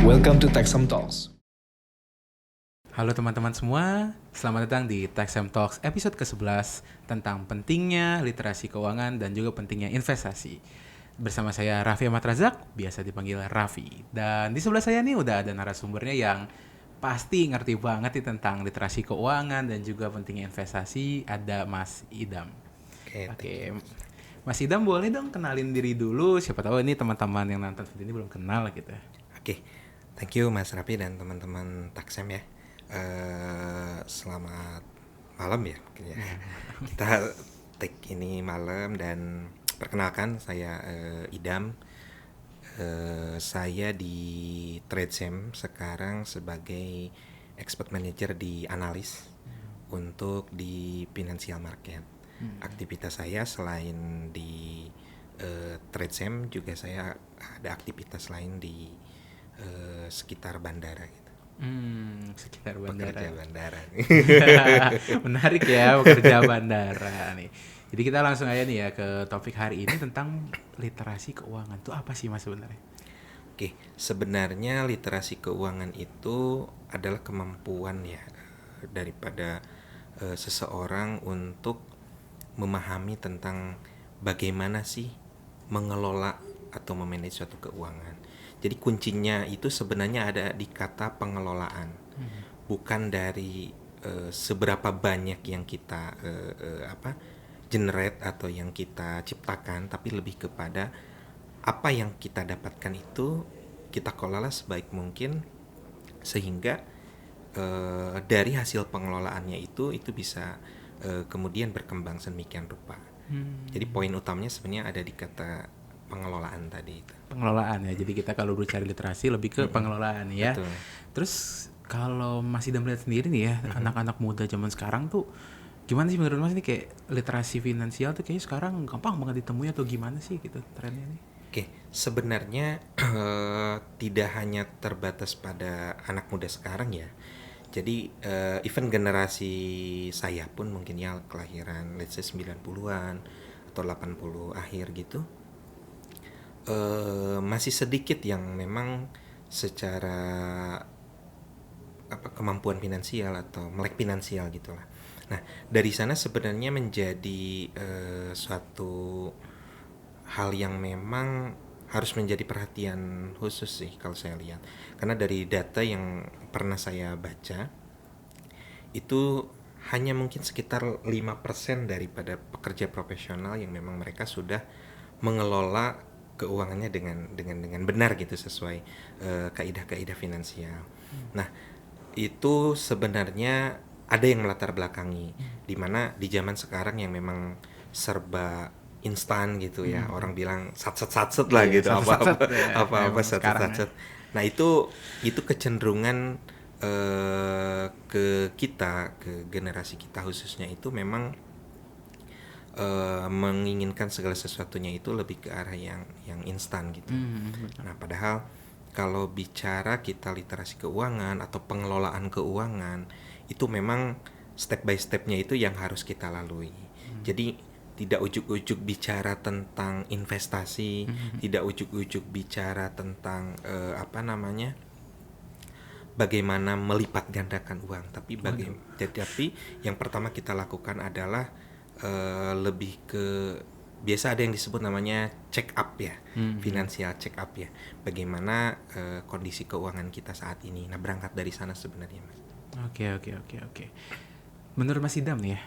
Welcome to Techsem Talks. Halo teman-teman semua, selamat datang di Techsem Talks episode ke-11 tentang pentingnya literasi keuangan dan juga pentingnya investasi. Bersama saya Raffi Ahmad Razak, biasa dipanggil Raffi. Dan di sebelah saya nih udah ada narasumbernya yang pasti ngerti banget nih tentang literasi keuangan dan juga pentingnya investasi, ada Mas Idam. Oke, Mas Idam boleh dong kenalin diri dulu, siapa tahu ini teman-teman yang nonton video ini belum kenal gitu. Oke, thank you Mas Raffi dan teman-teman Taksem ya. Selamat malam ya, mungkin ya. Kita take ini malam dan perkenalkan saya Idam. Saya di Tradesem sekarang sebagai expert manager di analis untuk di financial market. Aktivitas saya selain di Tradesem juga saya ada aktivitas lain di sekitar bandara gitu. Sekitar bandara. Pekerja bandara. Menarik ya, pekerja bandara nih. Jadi kita langsung aja nih ya ke topik hari ini tentang literasi keuangan. Itu apa sih Mas sebenarnya? Oke, sebenarnya literasi keuangan itu adalah kemampuan ya daripada seseorang untuk memahami tentang bagaimana sih mengelola atau memanage suatu keuangan. Jadi kuncinya itu sebenarnya ada di kata pengelolaan, bukan dari seberapa banyak yang kita generate atau yang kita ciptakan, tapi lebih kepada apa yang kita dapatkan itu kita kelola sebaik mungkin sehingga dari hasil pengelolaannya itu bisa kemudian berkembang sedemikian rupa. Jadi poin utamanya sebenarnya ada di kata pengelolaan tadi itu. Pengelolaan ya. Jadi kita kalau berbicara literasi lebih ke pengelolaan ya. Betul. Terus kalau Mas Idam melihat sendiri nih ya, anak-anak muda zaman sekarang tuh gimana sih menurut Mas nih kayak literasi finansial tuh kayaknya sekarang gampang banget ditemui atau gimana sih gitu trennya nih? Oke, sebenarnya tidak hanya terbatas pada anak muda sekarang ya. Jadi even generasi saya pun mungkin ya kelahiran let's say 90-an atau 80 akhir gitu. Masih sedikit yang memang secara kemampuan finansial atau melek finansial gitulah. Nah, dari sana sebenarnya menjadi suatu hal yang memang harus menjadi perhatian khusus sih kalau saya lihat. Karena dari data yang pernah saya baca itu hanya mungkin sekitar 5% daripada pekerja profesional yang memang mereka sudah mengelola keuangannya dengan benar gitu sesuai kaidah-kaidah finansial. Nah, itu sebenarnya ada yang melatar belakangi di mana di zaman sekarang yang memang serba instan gitu ya. Orang bilang satset lah gitu, apa-apa satset. Nah, itu kecenderungan ke kita, ke generasi kita khususnya itu memang menginginkan segala sesuatunya itu lebih ke arah yang instan gitu. Nah, padahal kalau bicara kita literasi keuangan atau pengelolaan keuangan itu memang step by stepnya itu yang harus kita lalui. Jadi tidak ujuk-ujuk bicara tentang investasi, tidak ujuk-ujuk bicara tentang bagaimana melipat gandakan uang, tapi yang pertama kita lakukan adalah lebih ke biasa ada yang disebut namanya check up ya, finansial check up ya, bagaimana kondisi keuangan kita saat ini. Nah, berangkat dari sana sebenarnya Mas. Oke. Menurut Mas Idam nih ya,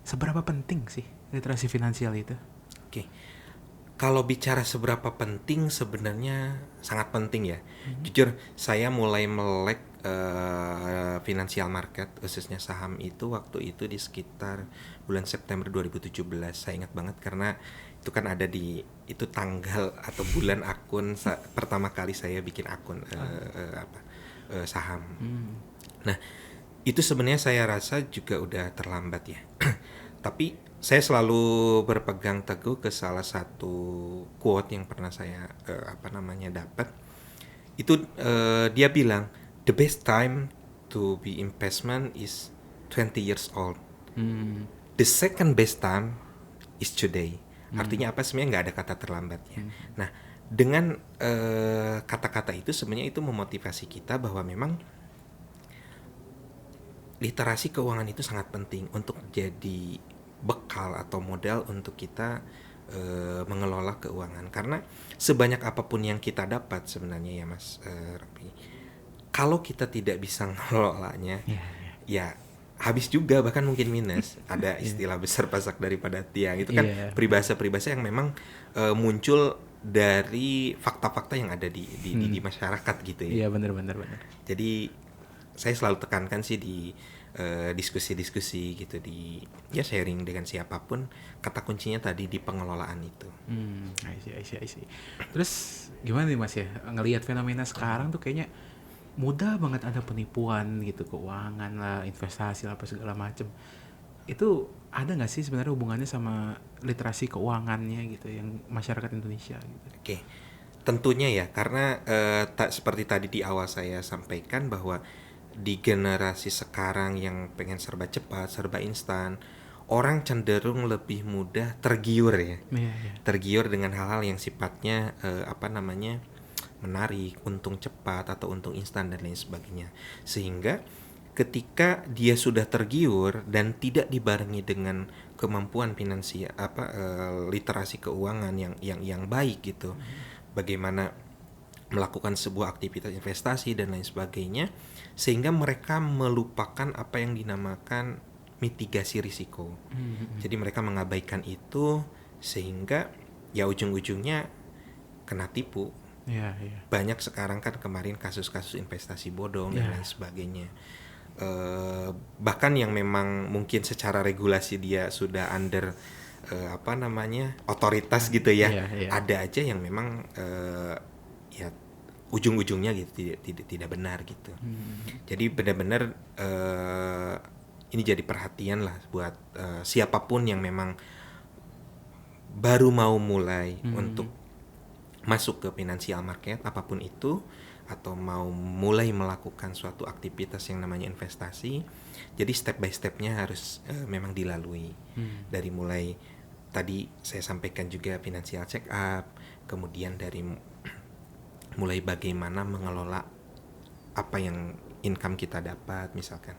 seberapa penting sih literasi finansial itu? Oke. Kalau bicara seberapa penting sebenarnya sangat penting ya. Jujur saya mulai melek financial market khususnya saham itu waktu itu di sekitar bulan September 2017. Saya ingat banget karena itu kan ada di itu tanggal atau bulan akun pertama kali saya bikin akun saham. Nah, itu sebenarnya saya rasa juga udah terlambat ya. Tapi saya selalu berpegang teguh ke salah satu quote yang pernah saya dapat. Itu dia bilang the best time to be investment is 20 years old. The second best time is today. Artinya apa? Sebenarnya nggak ada kata terlambat ya. Nah, Dengan kata-kata itu sebenarnya itu memotivasi kita bahwa memang literasi keuangan itu sangat penting untuk jadi bekal atau modal untuk kita mengelola keuangan. Karena sebanyak apapun yang kita dapat sebenarnya ya Mas Rafi, kalau kita tidak bisa ngelolanya, Iya, iya. ya habis juga, bahkan mungkin minus. Ada Iya. istilah besar pasak daripada tiang. Itu kan Iya. peribahasa-peribahasa yang memang muncul dari fakta-fakta yang ada di masyarakat gitu ya. Iya, benar. Jadi saya selalu tekankan sih di diskusi-diskusi gitu, di ya sharing dengan siapapun, kata kuncinya tadi di pengelolaan itu. I see. Terus gimana nih Mas ya, ngelihat fenomena sekarang tuh kayaknya mudah banget ada penipuan gitu, keuangan lah, investasi lah, apa segala macem. Itu ada nggak sih sebenarnya hubungannya sama literasi keuangannya gitu, yang masyarakat Indonesia gitu? Oke, tentunya ya, karena seperti tadi di awal saya sampaikan bahwa di generasi sekarang yang pengen serba cepat, serba instan, orang cenderung lebih mudah tergiur ya. Iya, iya. Tergiur dengan hal-hal yang sifatnya menarik, untung cepat atau untung instan dan lain sebagainya. Sehingga ketika dia sudah tergiur dan tidak dibarengi dengan kemampuan finansial literasi keuangan yang baik gitu. Bagaimana melakukan sebuah aktivitas investasi dan lain sebagainya, sehingga mereka melupakan apa yang dinamakan mitigasi risiko. Jadi mereka mengabaikan itu, sehingga ya ujung-ujungnya kena tipu. Iya, iya. Banyak sekarang kan kemarin kasus-kasus investasi bodong dan Iya. lain sebagainya. Bahkan yang memang mungkin secara regulasi dia sudah under otoritas gitu ya, Iya, iya. ada aja yang memang ya ujung-ujungnya gitu tidak benar gitu. Jadi benar-benar ini jadi perhatian lah buat siapapun yang memang baru mau mulai untuk masuk ke financial market apapun itu, atau mau mulai melakukan suatu aktivitas yang namanya investasi. Jadi step by stepnya harus memang dilalui. Dari mulai tadi saya sampaikan juga financial check up, kemudian dari mulai bagaimana mengelola apa yang income kita dapat misalkan,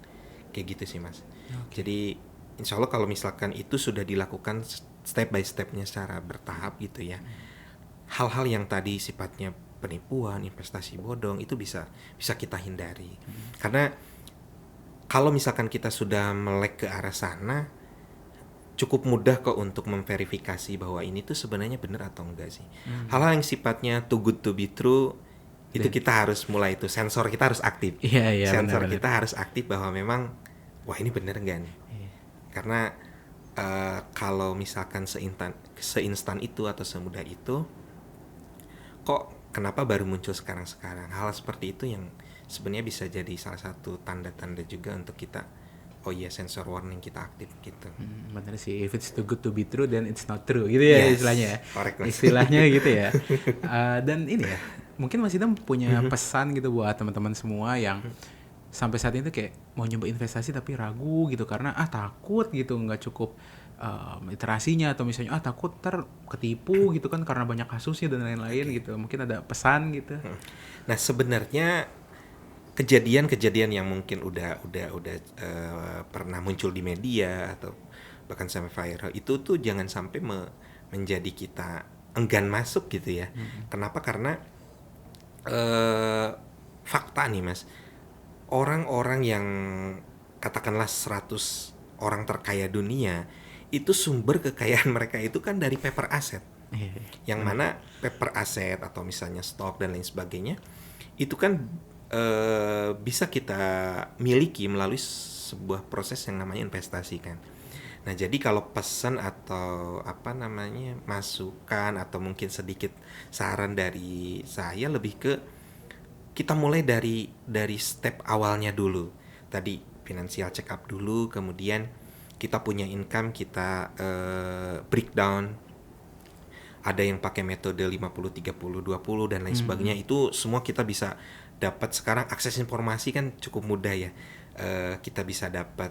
kayak gitu sih Mas. Jadi insya Allah kalau misalkan itu sudah dilakukan step by stepnya secara bertahap gitu ya, hal-hal yang tadi sifatnya penipuan, investasi bodong itu bisa kita hindari. Karena kalau misalkan kita sudah melek ke arah sana, cukup mudah kok untuk memverifikasi bahwa ini tuh sebenarnya benar atau enggak sih. Hal-hal yang sifatnya too good to be true itu kita harus mulai, itu sensor kita harus aktif. Iya, iya, Sensor benar. kita harus aktif bahwa memang wah ini benar enggak nih. Iya. Karena kalau misalkan seinstan itu atau semudah itu, kok kenapa baru muncul sekarang-sekarang. Hal seperti itu yang sebenarnya bisa jadi salah satu tanda-tanda juga untuk kita, oh iya, sensor warning kita aktif gitu. Bener sih, if it's too good to be true then it's not true gitu ya. Yes, Istilahnya ya. correct, Mas. Istilahnya gitu ya. Dan ini ya, mungkin Mas Idam punya pesan gitu buat teman-teman semua yang sampai saat ini tuh kayak mau nyoba investasi tapi ragu gitu karena takut gitu, nggak cukup literasinya, atau misalnya takut ketipu gitu kan karena banyak kasusnya dan lain-lain gitu. Mungkin ada pesan gitu. Nah, sebenarnya kejadian-kejadian yang mungkin udah pernah muncul di media atau bahkan sampai viral itu tuh jangan sampai menjadi kita enggan masuk gitu ya. Kenapa? Karena fakta nih Mas, orang-orang yang katakanlah 100 orang terkaya dunia, itu sumber kekayaan mereka itu kan dari paper aset. Yang mana paper aset atau misalnya stok dan lain sebagainya itu kan bisa kita miliki melalui sebuah proses yang namanya investasi kan. Nah, jadi kalau pesan atau masukan atau mungkin sedikit saran dari saya lebih ke kita mulai dari step awalnya dulu. Tadi financial check up dulu, kemudian kita punya income, kita breakdown. Ada yang pakai metode 50-30-20 dan lain sebagainya. Itu semua kita bisa dapat sekarang. Akses informasi kan cukup mudah ya. Kita bisa dapat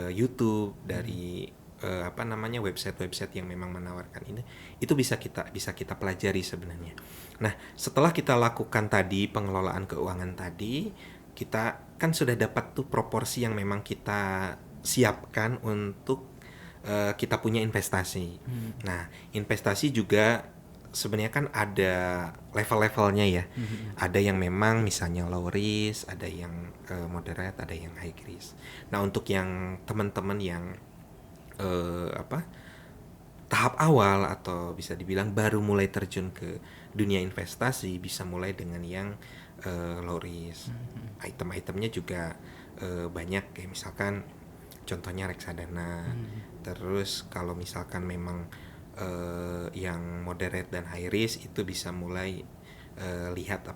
YouTube dari website-website yang memang menawarkan ini, itu bisa kita pelajari sebenarnya. Nah, setelah kita lakukan tadi pengelolaan keuangan tadi, kita kan sudah dapat tuh proporsi yang memang kita siapkan untuk kita punya investasi. Nah, investasi juga sebenarnya kan ada level-levelnya ya. Ada yang memang misalnya low risk, ada yang moderate, ada yang high risk. Nah, untuk yang teman-teman yang tahap awal atau bisa dibilang baru mulai terjun ke dunia investasi, bisa mulai dengan yang low risk. Item-itemnya juga banyak, kayak misalkan contohnya reksadana. Terus kalau misalkan memang yang moderate dan high risk, itu bisa mulai lihat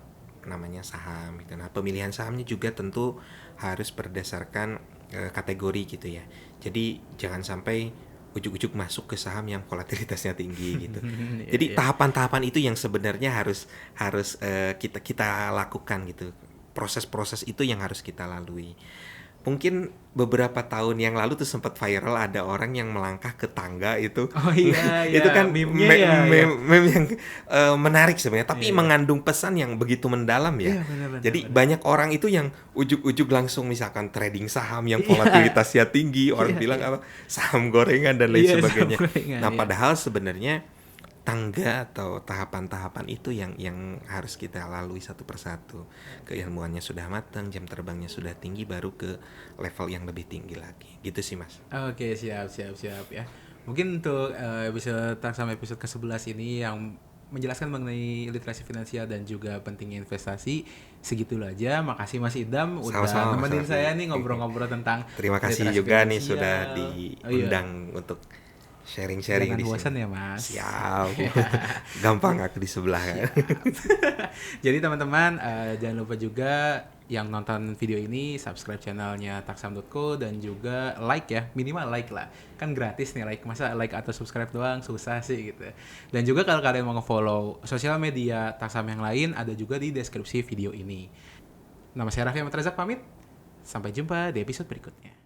namanya saham gitu. Nah, pemilihan sahamnya juga tentu harus berdasarkan kategori gitu ya. Jadi jangan sampai ujuk-ujuk masuk ke saham yang volatilitasnya tinggi gitu. Jadi tahapan-tahapan itu yang sebenarnya harus kita lakukan gitu. Proses-proses itu yang harus kita lalui. Mungkin beberapa tahun yang lalu tuh sempat viral, ada orang yang melangkah ke tangga itu. Oh iya, Itu kan meme-nya meme yang menarik sebenarnya, tapi mengandung pesan yang begitu mendalam ya. Benar, Jadi banyak orang itu yang ujuk-ujuk langsung misalkan trading saham yang volatilitasnya tinggi, orang bilang apa, saham gorengan dan lain sebagainya. Nah, padahal sebenarnya tangga atau tahapan-tahapan itu yang harus kita lalui satu persatu. Keilmuannya sudah matang, jam terbangnya sudah tinggi, baru ke level yang lebih tinggi lagi. Gitu sih, Mas. Oke, siap ya. Mungkin untuk episode sama episode ke-11 ini yang menjelaskan mengenai literasi finansial dan juga pentingnya investasi, segitu aja. Makasih Mas Idam udah nemenin saya nih ngobrol-ngobrol tentang Terima kasih juga nih sudah diundang untuk sharing-sharing di sini. Bosan ya, Mas. Siap. Gampang aku di sebelah kan. Jadi teman-teman jangan lupa juga yang nonton video ini subscribe channelnya taksam.co dan juga like ya, minimal like lah. Kan gratis nih like, masa like atau subscribe doang susah sih gitu. Dan juga kalau kalian mau nge-follow sosial media Taksam yang lain ada juga di deskripsi video ini. Nama saya Raffi Ahmad Razak pamit. Sampai jumpa di episode berikutnya.